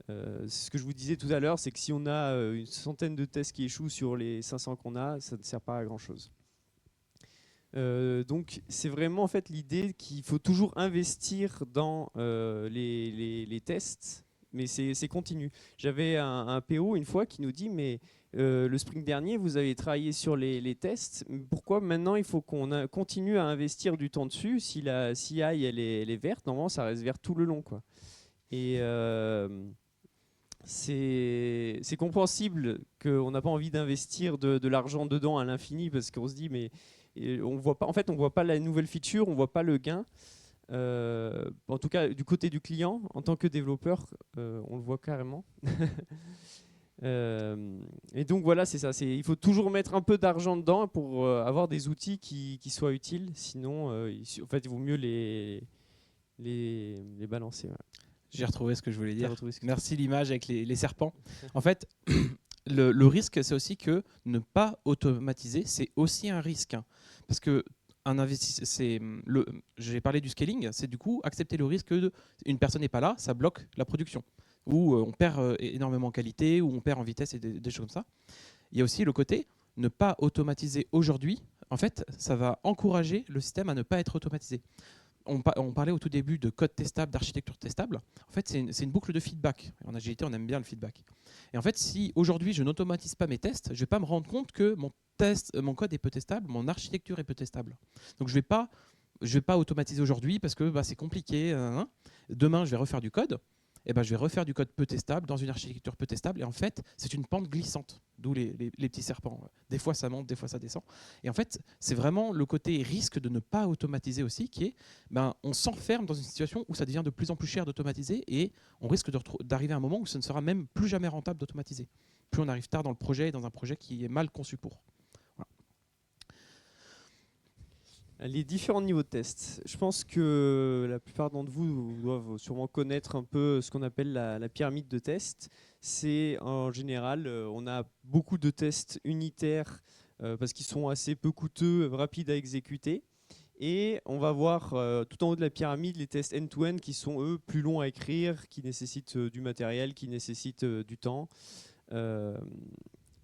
Ce que je vous disais tout à l'heure, c'est que si on a une centaine de tests qui échouent sur les 500 qu'on a, ça ne sert pas à grand chose. Donc c'est vraiment en fait l'idée qu'il faut toujours investir dans les tests, mais c'est continu. J'avais un PO une fois qui nous dit mais le sprint dernier vous avez travaillé sur les tests, pourquoi maintenant il faut qu'on continue à investir du temps dessus? Si la CI elle est verte, normalement ça reste vert tout le long, quoi. Et c'est compréhensible qu'on n'a pas envie d'investir de l'argent dedans à l'infini, parce qu'on se dit mais on voit pas, en fait on voit pas la nouvelle feature, on voit pas le gain. En tout cas du côté du client, en tant que développeur, on le voit carrément. Et donc voilà, c'est ça. Il faut toujours mettre un peu d'argent dedans pour avoir des outils qui soient utiles. Sinon, en fait, il vaut mieux les balancer. Voilà. J'ai retrouvé ce que je voulais dire. Merci l'image avec les serpents. En fait, le risque, c'est aussi que ne pas automatiser, c'est aussi un risque. Parce que j'ai parlé du scaling, c'est du coup accepter le risque qu'une personne n'est pas là, ça bloque la production. Ou on perd énormément en qualité, ou on perd en vitesse et des choses comme ça. Il y a aussi le côté ne pas automatiser aujourd'hui. En fait, ça va encourager le système à ne pas être automatisé. On parlait au tout début de code testable, d'architecture testable. En fait, c'est une boucle de feedback. En agilité, on aime bien le feedback. Et en fait, si aujourd'hui, je n'automatise pas mes tests, je ne vais pas me rendre compte que mon code est peu testable, mon architecture est peu testable. Donc, je vais pas automatiser aujourd'hui parce que c'est compliqué. Demain, je vais refaire du code. Je vais refaire du code peu testable dans une architecture peu testable. Et en fait, c'est une pente glissante, d'où les petits serpents. Des fois, ça monte, des fois, ça descend. Et en fait, c'est vraiment le côté risque de ne pas automatiser aussi, qui est, on s'enferme dans une situation où ça devient de plus en plus cher d'automatiser et on risque d'arriver à un moment où ce ne sera même plus jamais rentable d'automatiser. Plus on arrive tard dans le projet, dans un projet qui est mal conçu pour. Voilà. Les différents niveaux de test. Je pense que la plupart d'entre vous doivent sûrement connaître un peu ce qu'on appelle la pyramide de test. C'est en général, on a beaucoup de tests unitaires parce qu'ils sont assez peu coûteux, rapides à exécuter. Et on va voir tout en haut de la pyramide les tests end-to-end qui sont eux plus longs à écrire, qui nécessitent du matériel, qui nécessitent du temps. Euh,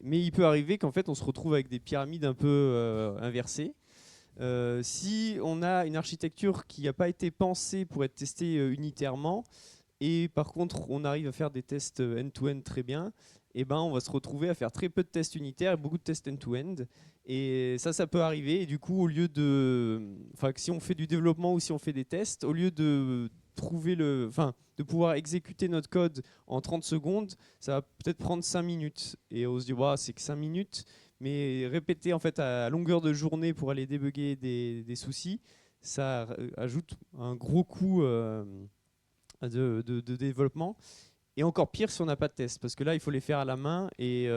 mais il peut arriver qu'en fait on se retrouve avec des pyramides un peu inversées. Si on a une architecture qui n'a pas été pensée pour être testée unitairement, et par contre on arrive à faire des tests end-to-end très bien, et ben on va se retrouver à faire très peu de tests unitaires et beaucoup de tests end-to-end. Et ça peut arriver. Et du coup, au lieu de, enfin, si on fait du développement ou si on fait des tests, au lieu de trouver de pouvoir exécuter notre code en 30 secondes, ça va peut-être prendre 5 minutes. Et on se dit, wow, c'est que 5 minutes. Mais répéter en fait à longueur de journée pour aller débugger des soucis, ça ajoute un gros coût de développement. Et encore pire si on n'a pas de test, parce que là, il faut les faire à la main. Et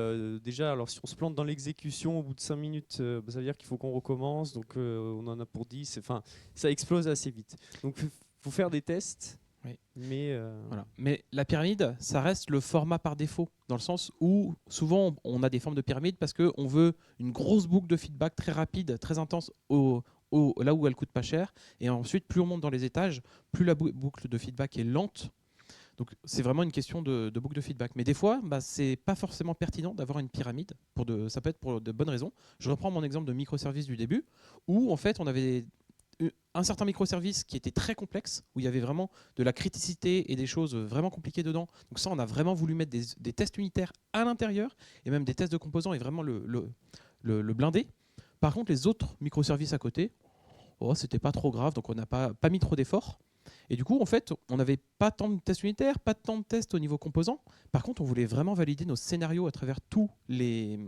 déjà, alors si on se plante dans l'exécution au bout de 5 minutes, ça veut dire qu'il faut qu'on recommence. Donc on en a pour 10. Enfin, ça explose assez vite. Donc il faut faire des tests. Oui. Mais, Voilà. Mais la pyramide, ça reste le format par défaut, dans le sens où souvent on a des formes de pyramide parce qu'on veut une grosse boucle de feedback très rapide, très intense là où elle coûte pas cher. Et ensuite, plus on monte dans les étages, plus la boucle de feedback est lente. Donc c'est vraiment une question de boucle de feedback. Mais des fois, c'est pas forcément pertinent d'avoir une pyramide. Ça peut être pour de bonnes raisons. Je reprends mon exemple de microservice du début, où en fait on avait un certain microservice qui était très complexe, où il y avait vraiment de la criticité et des choses vraiment compliquées dedans. Donc ça, on a vraiment voulu mettre des tests unitaires à l'intérieur, et même des tests de composants, et vraiment le blinder. Par contre, les autres microservices à côté, c'était pas trop grave, donc on n'a pas mis trop d'efforts. Et du coup, en fait, on n'avait pas tant de tests unitaires, pas tant de tests au niveau composant. Par contre, on voulait vraiment valider nos scénarios à travers tous les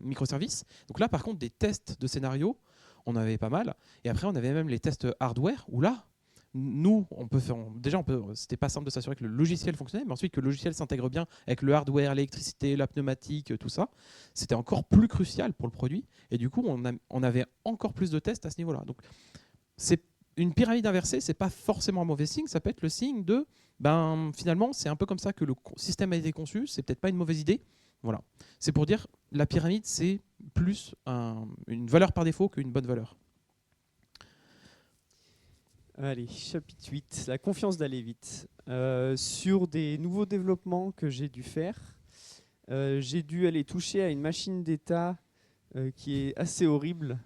microservices. Donc là, par contre, des tests de scénarios, on avait pas mal. Et après, on avait même les tests hardware, où là, nous, on peut faire. Déjà, c'était pas simple de s'assurer que le logiciel fonctionnait, mais ensuite que le logiciel s'intègre bien avec le hardware, l'électricité, la pneumatique, tout ça. C'était encore plus crucial pour le produit. Et du coup, on avait encore plus de tests à ce niveau-là. Donc, c'est une pyramide inversée, c'est pas forcément un mauvais signe, ça peut être le signe de finalement c'est un peu comme ça que le système a été conçu, c'est peut-être pas une mauvaise idée. Voilà. C'est pour dire la pyramide c'est plus une valeur par défaut qu'une bonne valeur. allez, chapitre 8, la confiance d'aller vite. Sur des nouveaux développements que j'ai dû faire, j'ai dû aller toucher à une machine d'état qui est assez horrible.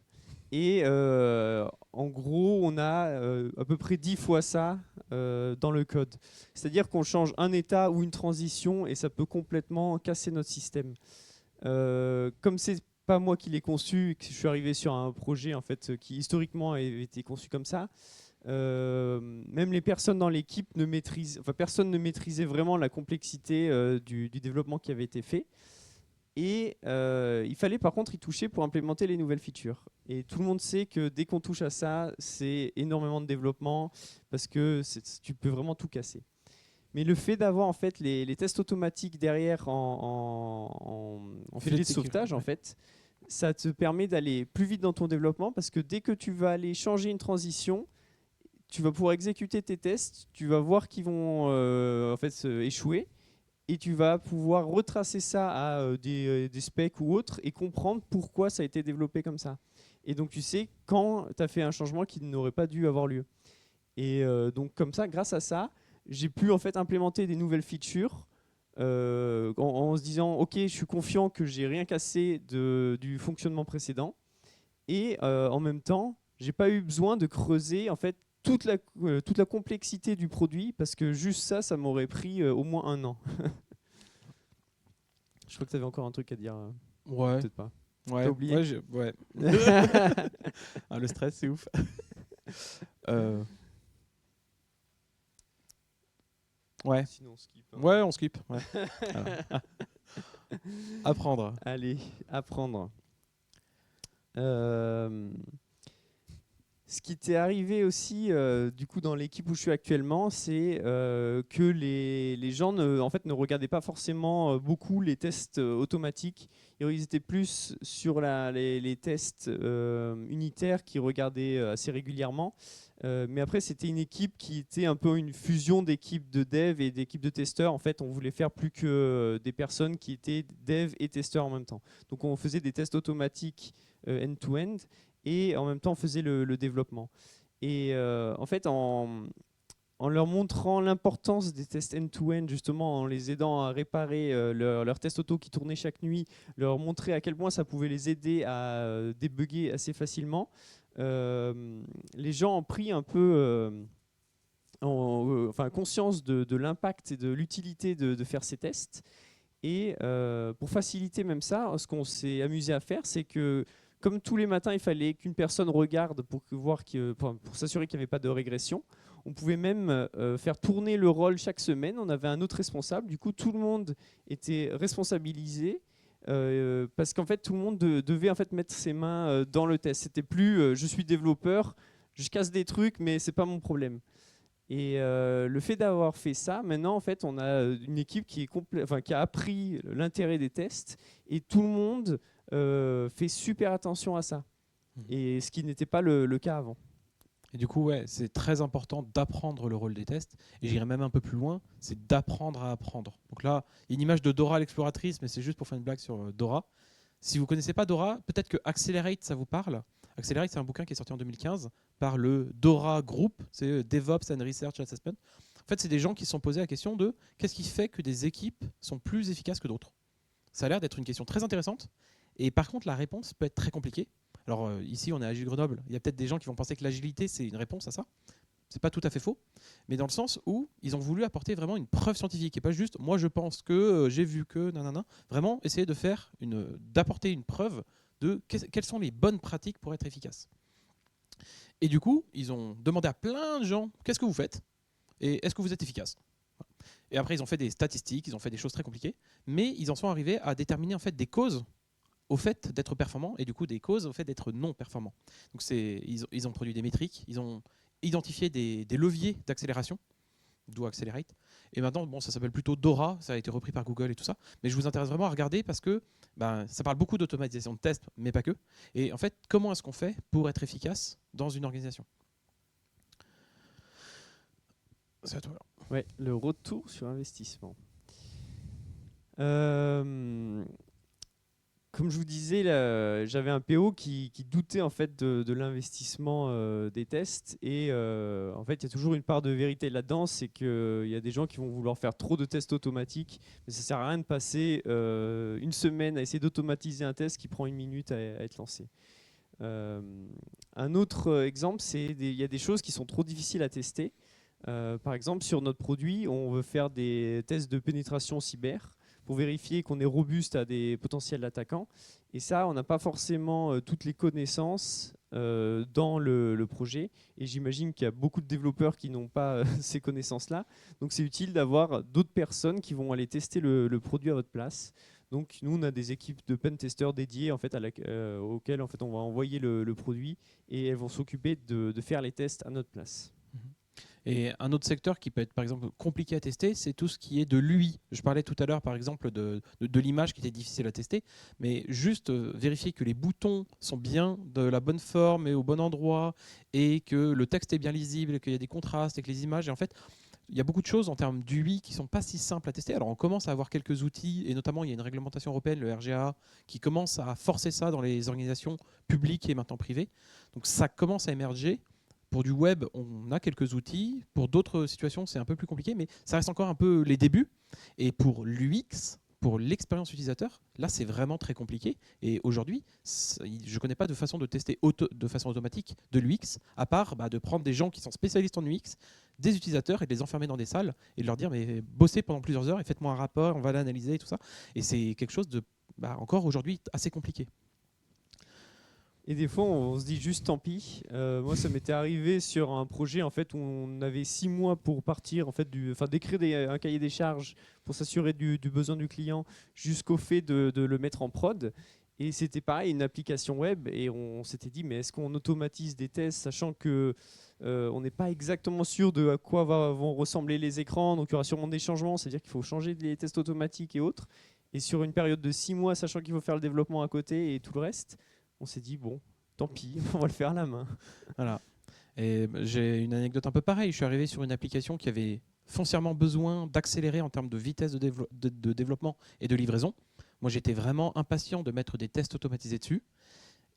Et en gros, on a à peu près 10 fois ça dans le code. C'est-à-dire qu'on change un état ou une transition et ça peut complètement casser notre système. Comme c'est pas moi qui l'ai conçu, que je suis arrivé sur un projet en fait qui historiquement avait été conçu comme ça. Même les personnes dans l'équipe personne ne maîtrisait vraiment la complexité du développement qui avait été fait. Et il fallait par contre y toucher pour implémenter les nouvelles features. Et tout le monde sait que dès qu'on touche à ça, c'est énormément de développement parce que tu peux vraiment tout casser. Mais le fait d'avoir en fait les tests automatiques derrière en filet de sauvetage, en fait, ça te permet d'aller plus vite dans ton développement parce que dès que tu vas aller changer une transition, tu vas pouvoir exécuter tes tests, tu vas voir qu'ils vont en fait échouer. Et tu vas pouvoir retracer ça à des specs ou autres et comprendre pourquoi ça a été développé comme ça. Et donc tu sais quand tu as fait un changement qui n'aurait pas dû avoir lieu. Et donc comme ça, grâce à ça, j'ai pu en fait implémenter des nouvelles features en se disant ok, je suis confiant que j'ai rien cassé du fonctionnement précédent. Et en même temps, j'ai pas eu besoin de creuser en fait toute la complexité du produit parce que juste ça m'aurait pris au moins 1 an. Je crois que tu avais encore un truc à dire. Ouais. Peut-être pas. Ouais. T'as oublié? Ouais. Le stress, c'est ouf. Ouais. Sinon, on skip. Hein. Ouais, on skip. Ouais. Apprendre. Allez, apprendre. Ce qui t'est arrivé aussi, du coup, dans l'équipe où je suis actuellement, c'est que les gens en fait, ne regardaient pas forcément beaucoup les tests automatiques. Ils étaient plus sur les tests unitaires qu'ils regardaient assez régulièrement. Mais après, c'était une équipe qui était un peu une fusion d'équipes de dev et d'équipes de testeurs. En fait, on voulait faire plus que des personnes qui étaient dev et testeurs en même temps. Donc, on faisait des tests automatiques end-to-end. Et en même temps on faisait le développement. Et en fait, en leur montrant l'importance des tests end-to-end, justement en les aidant à réparer leurs tests auto qui tournaient chaque nuit, leur montrer à quel point ça pouvait les aider à débugger assez facilement, les gens ont pris un peu enfin, conscience de l'impact et de l'utilité de faire ces tests. Et pour faciliter même ça, ce qu'on s'est amusé à faire, c'est que comme tous les matins, il fallait qu'une personne regarde pour s'assurer qu'il n'y avait pas de régression. On pouvait même faire tourner le rôle chaque semaine. On avait un autre responsable. Du coup, tout le monde était responsabilisé parce qu'en fait, tout le monde devait en fait mettre ses mains dans le test. C'était plus je suis développeur, je casse des trucs, mais c'est pas mon problème. Et le fait d'avoir fait ça, maintenant, en fait, on a une équipe qui a appris l'intérêt des tests et tout le monde fait super attention à ça. Et ce qui n'était pas le cas avant. Et du coup, ouais, c'est très important d'apprendre le rôle des tests. Et j'irai même un peu plus loin, c'est d'apprendre à apprendre. Donc là, il y a une image de Dora l'exploratrice, mais c'est juste pour faire une blague sur Dora. Si vous ne connaissez pas Dora, peut-être que Accelerate, ça vous parle. Accelerate, c'est un bouquin qui est sorti en 2015 par le Dora Group, c'est DevOps and Research Assessment. En fait, c'est des gens qui se sont posés la question de qu'est-ce qui fait que des équipes sont plus efficaces que d'autres. Ça a l'air d'être une question très intéressante. Et par contre, la réponse peut être très compliquée. Alors ici, on est à Agile Grenoble. Il y a peut-être des gens qui vont penser que l'agilité, c'est une réponse à ça. C'est pas tout à fait faux, mais dans le sens où ils ont voulu apporter vraiment une preuve scientifique et pas juste moi je pense que j'ai vu que nanana. Vraiment essayer de faire d'apporter une preuve de quelles sont les bonnes pratiques pour être efficace. Et du coup, ils ont demandé à plein de gens qu'est-ce que vous faites et est-ce que vous êtes efficace. Et après, ils ont fait des statistiques, ils ont fait des choses très compliquées, mais ils en sont arrivés à déterminer en fait des causes au fait d'être performant et du coup des causes au fait d'être non performant. Donc ils ont produit des métriques, ils ont identifié des leviers d'accélération, d'où Accelerate. Et maintenant, bon, ça s'appelle plutôt Dora, ça a été repris par Google et tout ça. Mais je vous intéresse vraiment à regarder parce que ça parle beaucoup d'automatisation de tests, mais pas que. Et en fait, comment est-ce qu'on fait pour être efficace dans une organisation? C'est à toi. Ouais, le retour sur investissement. Comme je vous disais, j'avais un PO qui doutait en fait de l'investissement des tests et en fait il y a toujours une part de vérité là-dedans, c'est qu'il y a des gens qui vont vouloir faire trop de tests automatiques, mais ça sert à rien de passer une semaine à essayer d'automatiser un test qui prend une minute à être lancé. Un autre exemple, c'est il y a des choses qui sont trop difficiles à tester. Par exemple, sur notre produit, on veut faire des tests de pénétration cyber pour vérifier qu'on est robuste à des potentiels attaquants. Et ça, on n'a pas forcément toutes les connaissances dans le projet. Et j'imagine qu'il y a beaucoup de développeurs qui n'ont pas ces connaissances-là. Donc c'est utile d'avoir d'autres personnes qui vont aller tester le produit à votre place. Donc nous, on a des équipes de pen testeurs dédiées en fait, auxquelles en fait, on va envoyer le produit et elles vont s'occuper de faire les tests à notre place. Et un autre secteur qui peut être par exemple compliqué à tester, c'est tout ce qui est de l'UI. Je parlais tout à l'heure par exemple de l'image qui était difficile à tester, mais juste vérifier que les boutons sont bien de la bonne forme et au bon endroit, et que le texte est bien lisible, et qu'il y a des contrastes avec les images. Et en fait, il y a beaucoup de choses en termes d'UI qui ne sont pas si simples à tester. Alors on commence à avoir quelques outils, et notamment il y a une réglementation européenne, le RGA, qui commence à forcer ça dans les organisations publiques et maintenant privées. Donc ça commence à émerger. Pour du web, on a quelques outils. Pour d'autres situations, c'est un peu plus compliqué, mais ça reste encore un peu les débuts. Et pour l'UX, pour l'expérience utilisateur, là, c'est vraiment très compliqué. Et aujourd'hui, je ne connais pas de façon de tester de façon automatique de l'UX, à part de prendre des gens qui sont spécialistes en UX, des utilisateurs, et de les enfermer dans des salles et de leur dire mais bossez pendant plusieurs heures et faites-moi un rapport, on va l'analyser et tout ça. Et c'est quelque chose de encore aujourd'hui assez compliqué. Et des fois, on se dit juste tant pis. Moi, ça m'était arrivé sur un projet en fait, où on avait 6 mois pour partir, en fait, d'écrire un cahier des charges pour s'assurer du besoin du client jusqu'au fait de le mettre en prod. Et c'était pareil, une application web, et on s'était dit, mais est-ce qu'on automatise des tests, sachant que on n'est pas exactement sûr de à quoi vont ressembler les écrans, donc il y aura sûrement des changements, c'est-à-dire qu'il faut changer les tests automatiques et autres. Et sur une période de 6 mois, sachant qu'il faut faire le développement à côté et tout le reste, on s'est dit, bon, tant pis, on va le faire à la main. Voilà. Et j'ai une anecdote un peu pareille. Je suis arrivé sur une application qui avait foncièrement besoin d'accélérer en termes de vitesse de développement et de livraison. Moi, j'étais vraiment impatient de mettre des tests automatisés dessus.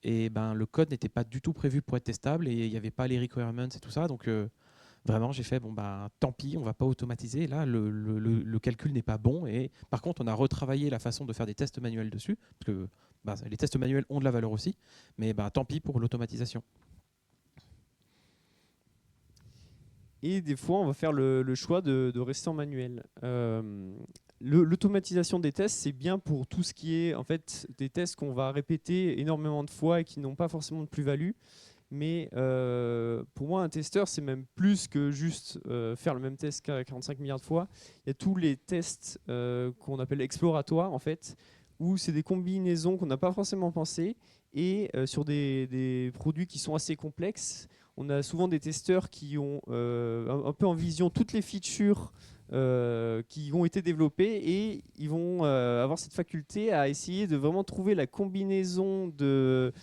Et ben, le code n'était pas du tout prévu pour être testable et il n'y avait pas les requirements et tout ça. Donc, vraiment, j'ai fait, bon, bah, tant pis, on ne va pas automatiser. Là, le calcul n'est pas bon. Et par contre, on a retravaillé la façon de faire des tests manuels dessus. Parce que bah, les tests manuels ont de la valeur aussi. Mais bah, tant pis pour l'automatisation. Et des fois, on va faire le choix de rester en manuel. L'automatisation des tests, c'est bien pour tout ce qui est en fait des tests qu'on va répéter énormément de fois et qui n'ont pas forcément de plus-value. Mais pour moi, un testeur, c'est même plus que juste faire le même test 45 milliards de fois. Il y a tous les tests qu'on appelle exploratoires, en fait, où c'est des combinaisons qu'on n'a pas forcément pensées et sur des produits qui sont assez complexes. On a souvent des testeurs qui ont un peu en vision toutes les features qui ont été développées et ils vont avoir cette faculté à essayer de vraiment trouver la combinaison de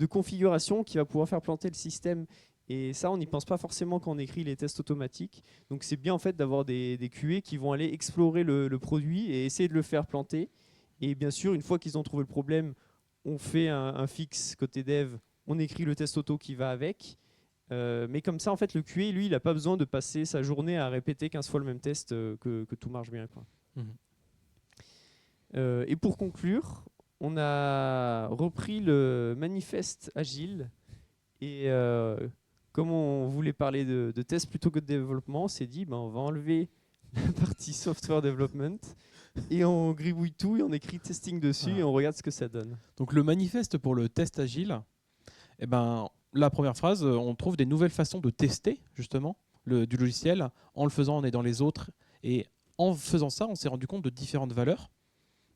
configuration qui va pouvoir faire planter le système. Et ça, on n'y pense pas forcément quand on écrit les tests automatiques. Donc c'est bien en fait d'avoir des QA qui vont aller explorer le produit et essayer de le faire planter. Et bien sûr, une fois qu'ils ont trouvé le problème, on fait un fixe côté dev, on écrit le test auto qui va avec. Mais comme ça, en fait, le QA, lui, il n'a pas besoin de passer sa journée à répéter 15 fois le même test que tout marche bien, quoi. Et pour conclure, on a repris le manifeste agile et comme on voulait parler de tests plutôt que de développement, on s'est dit on va enlever la partie software development et on gribouille tout et on écrit testing dessus Voilà. et on regarde ce que ça donne. Donc le manifeste pour le test agile, eh ben, la première phrase, on trouve des nouvelles façons de tester justement du logiciel en le faisant en aidant les autres. Et en faisant ça, on s'est rendu compte de différentes valeurs,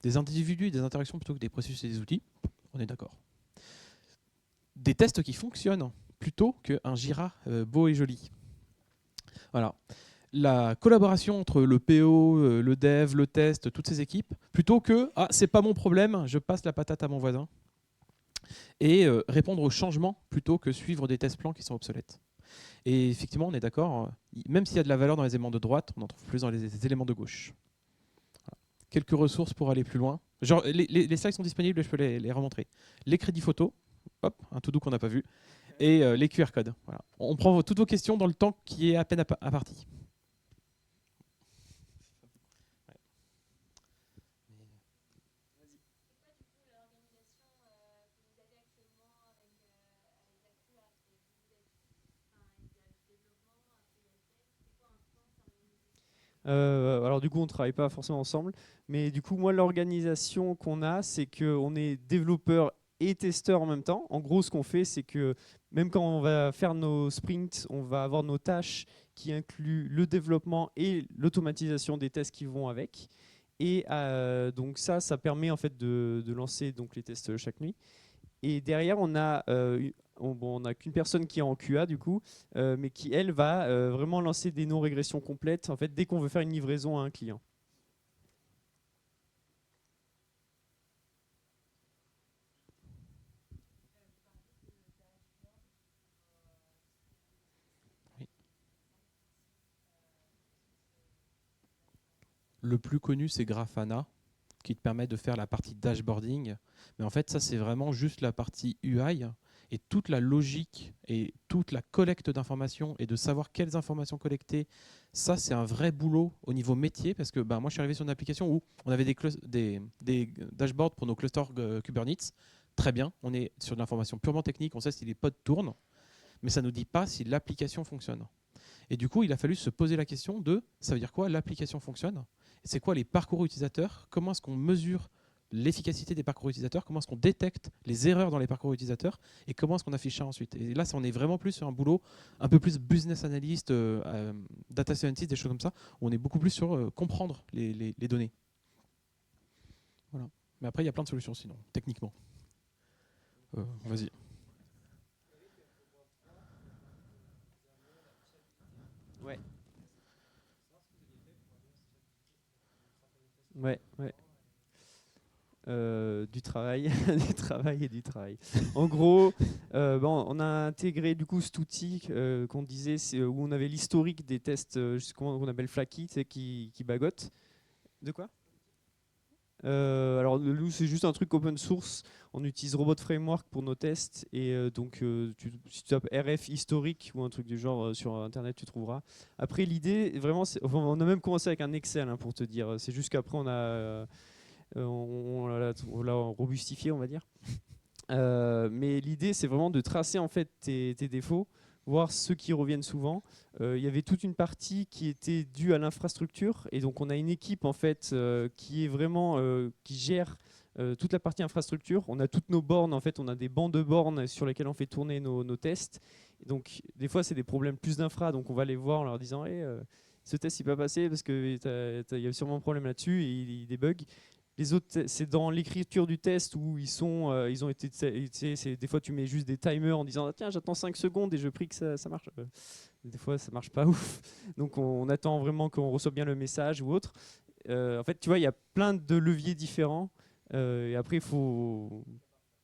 des individus et des interactions plutôt que des processus et des outils. On est d'accord. Des tests qui fonctionnent plutôt qu'un Jira beau et joli. Voilà. La collaboration entre le PO, le dev, le test, toutes ces équipes, plutôt que « ah, c'est pas mon problème, je passe la patate à mon voisin ». Et répondre aux changements plutôt que suivre des tests plans qui sont obsolètes. Et effectivement, on est d'accord, même s'il y a de la valeur dans les éléments de droite, on en trouve plus dans les éléments de gauche. Voilà. Quelques ressources pour aller plus loin. Genre, les slides sont disponibles, je peux les remontrer. Les crédits photos, hop, un tout doux qu'on n'a pas vu, et les QR codes. Voilà. On prend toutes vos questions dans le temps qui est à peine à partie. Alors du coup, on ne travaille pas forcément ensemble, mais du coup, moi, l'organisation qu'on a, c'est qu'on est développeur et testeur en même temps. En gros, ce qu'on fait, c'est que même quand on va faire nos sprints, on va avoir nos tâches qui incluent le développement et l'automatisation des tests qui vont avec. Et donc ça permet en fait de lancer donc les tests chaque nuit. Et derrière, on a on n'a qu'une personne qui est en QA du coup, mais qui elle va vraiment lancer des non-régressions complètes en fait dès qu'on veut faire une livraison à un client. Oui. Le plus connu, c'est Grafana, qui te permet de faire la partie dashboarding. Mais en fait, ça, c'est vraiment juste la partie UI. Et toute la logique et toute la collecte d'informations et de savoir quelles informations collecter, ça, c'est un vrai boulot au niveau métier. Parce que moi, je suis arrivé sur une application où on avait des dashboards pour nos clusters Kubernetes. Très bien, on est sur de l'information purement technique. On sait si les pods tournent, mais ça ne nous dit pas si l'application fonctionne. Et du coup, il a fallu se poser la question de, ça veut dire quoi l'application fonctionne? C'est quoi les parcours utilisateurs? Comment est-ce qu'on mesure l'efficacité des parcours utilisateurs? Comment est-ce qu'on détecte les erreurs dans les parcours utilisateurs? Et comment est-ce qu'on affiche ça ensuite? Et là, on est vraiment plus sur un boulot un peu plus business analyst, data scientist, des choses comme ça, où on est beaucoup plus sur comprendre les données. Voilà. Mais après, il y a plein de solutions sinon, techniquement. Vas-y. Ouais. Ouais, ouais. Du travail, du travail et du travail. En gros, on a intégré du coup cet outil qu'on disait, où on avait l'historique des tests, qu'on appelle Flaky, qui bagotent. De quoi? Alors nous c'est juste un truc open source. On utilise Robot Framework pour nos tests et si tu tapes RF historique ou un truc du genre sur internet tu trouveras. Après l'idée vraiment, on a même commencé avec un Excel pour te dire. C'est juste qu'après on l'a robustifié on va dire. Mais l'idée c'est vraiment de tracer en fait tes défauts, voir ceux qui reviennent souvent. Il y avait toute une partie qui était due à l'infrastructure et donc on a une équipe en fait qui est vraiment qui gère toute la partie infrastructure. On a toutes nos bornes en fait, on a des bancs de bornes sur lesquels on fait tourner nos tests. Et donc des fois c'est des problèmes plus d'infra, donc on va les voir en leur disant ce test il n'est pas passé parce que il y a sûrement un problème là-dessus et il débug. Les autres, c'est dans l'écriture du test où ils ont été. Des fois, tu mets juste des timers en disant tiens, j'attends 5 secondes et je prie que ça marche. Des fois, ça marche pas ouf. Donc, on attend vraiment qu'on reçoive bien le message ou autre. En fait, tu vois, il y a plein de leviers différents. Et après, faut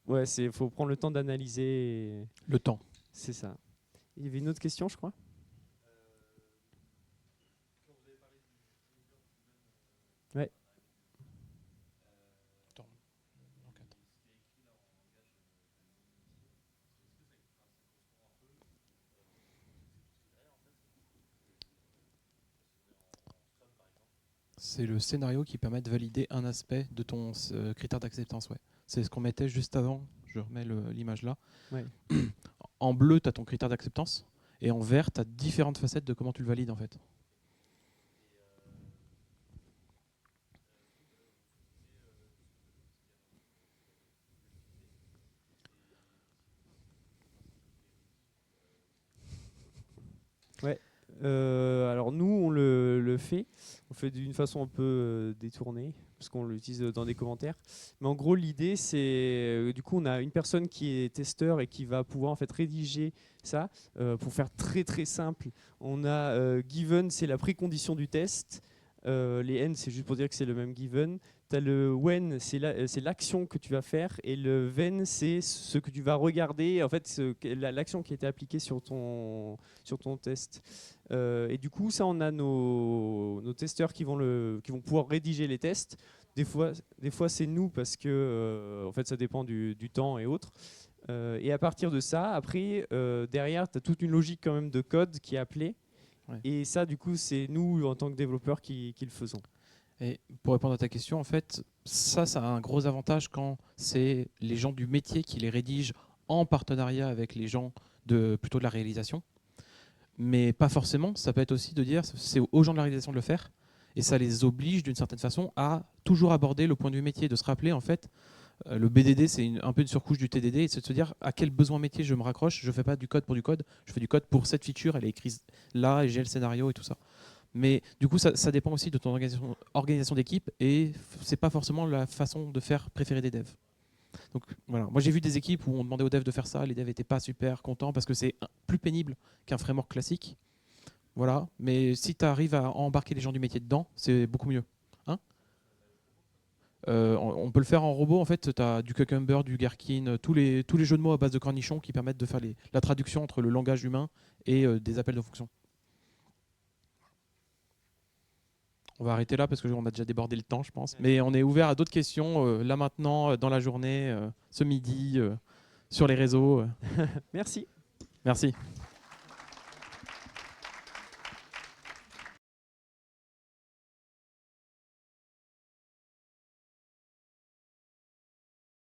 prendre le temps d'analyser. Le temps. C'est ça. Il y avait une autre question, je crois. Ouais. C'est le scénario qui permet de valider un aspect de ton critère d'acceptance. Ouais. C'est ce qu'on mettait juste avant. Je remets l'image là. Ouais. En bleu, tu as ton critère d'acceptance. Et en vert, tu as différentes facettes de comment tu le valides en fait. Ouais. Alors nous, on le fait. On fait d'une façon un peu détournée, parce qu'on l'utilise dans des commentaires. Mais en gros, l'idée, c'est du coup, on a une personne qui est testeur et qui va pouvoir en fait rédiger ça. Pour faire très très simple, on a given, c'est la précondition du test. Les n, c'est juste pour dire que c'est le même given. Tu as le when, c'est l'action que tu vas faire, et le then, c'est ce que tu vas regarder, en fait, l'action qui a été appliquée sur ton test. Et du coup, ça, on a nos testeurs qui vont pouvoir rédiger les tests. Des fois c'est nous parce que en fait, ça dépend du temps et autres. Et à partir de ça, après, derrière, tu as toute une logique quand même de code qui est appelée. Ouais. Et ça, du coup, c'est nous, en tant que développeurs, qui le faisons. Et pour répondre à ta question, en fait, ça a un gros avantage quand c'est les gens du métier qui les rédigent en partenariat avec les gens plutôt de la réalisation. Mais pas forcément, ça peut être aussi de dire c'est aux gens de la réalisation de le faire. Et ça les oblige d'une certaine façon à toujours aborder le point de vue métier, de se rappeler en fait, le BDD c'est un peu une surcouche du TDD, et c'est de se dire à quel besoin métier je me raccroche. Je ne fais pas du code pour du code, je fais du code pour cette feature, elle est écrite là et j'ai le scénario et tout ça. Mais du coup, ça dépend aussi de ton organisation d'équipe et c'est pas forcément la façon de faire préférée des devs. Donc voilà, moi j'ai vu des équipes où on demandait aux devs de faire ça, les devs n'étaient pas super contents parce que c'est plus pénible qu'un framework classique. Voilà, mais si tu arrives à embarquer les gens du métier dedans, c'est beaucoup mieux. Hein, on peut le faire en robot, en fait, tu as du Cucumber, du Gherkin, tous les jeux de mots à base de cornichons qui permettent de faire la traduction entre le langage humain et des appels de fonction. On va arrêter là parce qu'on a déjà débordé le temps, je pense. Mais on est ouvert à d'autres questions, là maintenant, dans la journée, ce midi, sur les réseaux. Merci. Merci.